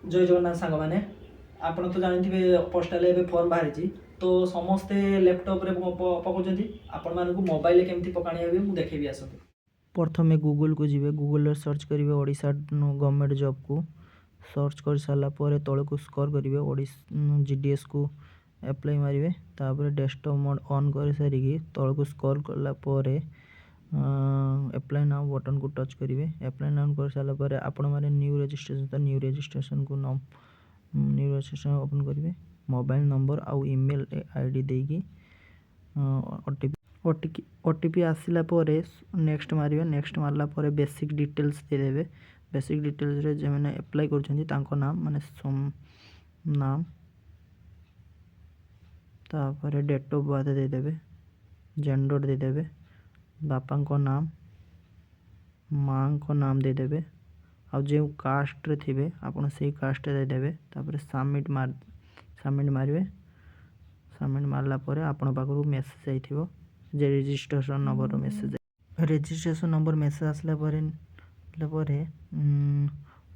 जय जगन्नाथ सांग मैंने आपड़ तो जानते पोस्टाल ए फर्म बाहरी तो समस्ते लैपटॉप रे पकाउं आपण मानक मोबाइल केमती पकाणी मुझे देखेबी आसतु। प्रथमे गूगल को जीवे गूगल सर्च करेंगे ओडिशा गवर्नमेंट जॉब को सर्च कर सारापर तल को स्कोर करेंगे जीडीएस को अप्लाई मारे तापर डेस्कटॉप मोड ऑन कर सारिकी तल को स्कोर कलापर अप्लाई नाउ बटन को टच करेंगे। अप्लाई नाउ कर सारापर आपण मैंने न्यू रजिस्ट्रेशन तो न्यू रजिस्ट्रेशन को न्यू रजिस्ट्रेशन ओपन करेंगे। मोबाइल नंबर आउ ईमेल आईडी देगी ओटीपी आसला नेक्स्ट मारे नेक्स्ट मारला बेसिक डिटेल्स देदेवे। बेसिक डिटेल्स रे जे मैंने अप्लाई कर नाम माने नाम तापर डेट ऑफ बर्थ देदेवे जेंडर देदेवे बापा को नाम माँ को नाम देदेवे आउ जो कास्ट रे थिबे आपण से कास्ट देदेवे तापर सबमिट मारिवे। सबमिट मारला परे आपण पाखरु मेसेज आइथिबो जे registration number message registration number message आसला परे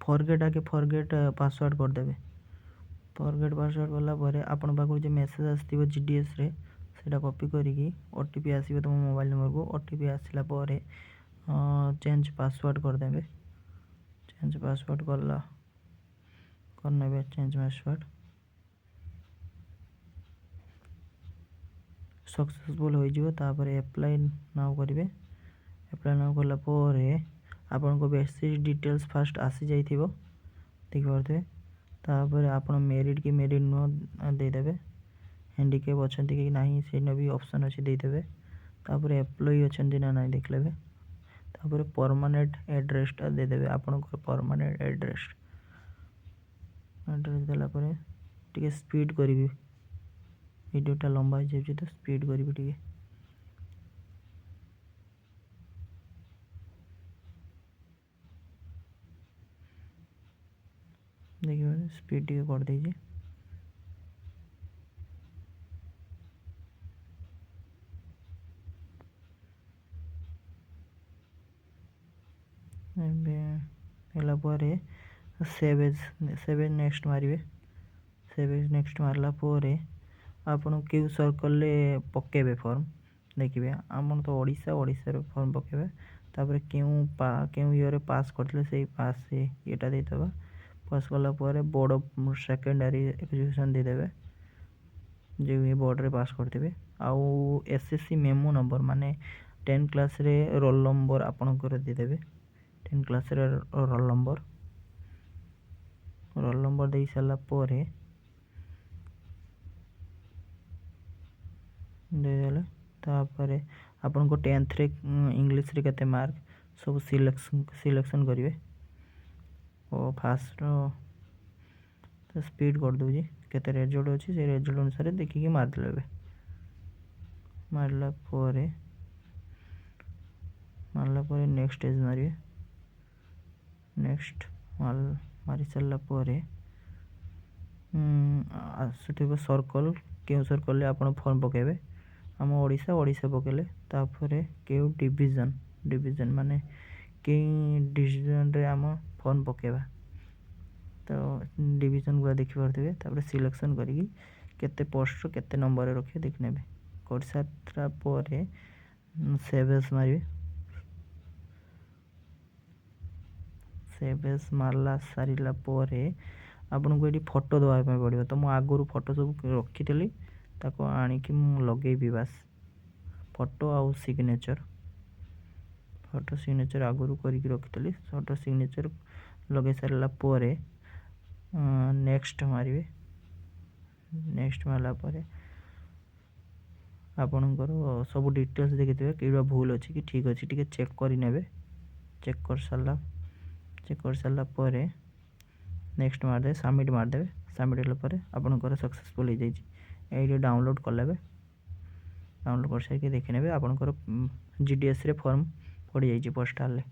फॉरगेट पासवर्ड कर देबे। फॉरगेट पासवर्ड कला परे आपण पाखरु जे मेसेज आस्थिबो जीडीएस रे सेटा कॉपी करिकी ओटीपी आसीबो तुम मोबाइल नंबर को ओटीपी आसला परे चेंज पासवर्ड कर देबे। चेंज पासवर्ड करने चेंज पासवर्ड सक्सेसफुल हो तापर अप्लाई नाउ करेंगे। अप्लाई नाउ कला आपन को बेसिक डिटेल्स फास्ट आसी जाइथिबो देखि पारथे तापर आपन मेरिट की मेरिट नो देदेवे हैंडिकैप अछंती कि नाही सेन भी ऑप्शन अछि देदेवे तापर एम्प्लॉय अछंती ना नाही देख लेबे तापर परमानेंट एड्रेस टा देदेवे। आपन को परमानेंट एड्रेस देला परे टिके स्पीड करिवि वीडियोटा लंबा हो जाए तो स्पीड करिवि टिके देखिए स्पीड टिके कर देइजे। सेव नेक्स्ट मारे सेव नेक्स्ट मारला आपन क्यू सर्कल पकेबे फॉर्म देखिए आम तो ओडिशा फॉर्म पकेबे तापर क्यों ईयर पास करते से पास से येटा देदेबा। पास कला बोर्ड ऑफ सेकेंडरी एजुकेशन देदेवे जो ये बोर्ड रे पास करते आउ एसएससी मेमो नंबर माने 10 क्लास रे रोल नंबर आपन कर देदेवे। 10 क्लास रे रोल नंबर दे सारा देदेले तापर आपन को 10th रे इंग्लिश रे केते मार्क सब सिलेक्शन करिवे और फास्ट तो स्पीड कर दूजी केते रिजल्ट अछि से रिजल्ट अनुसार देखिके मार लेबे। मारला परे नेक्स्ट पेज मारिए नेक्स्ट मारी सारा आसुथिबो सर्कल क्यों सर्कल आपन फॉर्म पकेबे आम ओडिशा पकेले तापर क्यों डिवीजन माने के डिवीजन रे आम फॉर्म पकेबा तो डिवीजन गुला देखि पारथिबे तापर सिलेक्शन करिकी केते पोस्ट केते नंबर रखे देख नेबे कर सारा परे सेव एज मारिबे। सेव एज मारला सारिला परे आपन को एटी फोटो दवा पे पड़िबो तो मु आगुरु फोटो सब रखितली ताको आनिकी मु लगेबी बास फोटो आउ सिग्नेचर आगुरु करिकी रखितली फोटो सिग्नेचर लगे सारला परे नेक्स्ट मारिबे। नेक्स्ट मारला परे आपनकर सब डिटेल्स देखिथिबे किबा भूल अछि कि ठीक अछि टिके चेक करि नेबे। चेक कर सारला परे नेक्स्ट मार दे सबमिट मार देबे। सबमिट होला परे आपनकर सक्सेसफुल हो जाइछि। एडी डाउनलोड कर लेबे डाउनलोड कर सारि के देखि नेबे आपनकर जीडीएस रे फॉर्म पड़ी जाइछि पोस्टाल रे।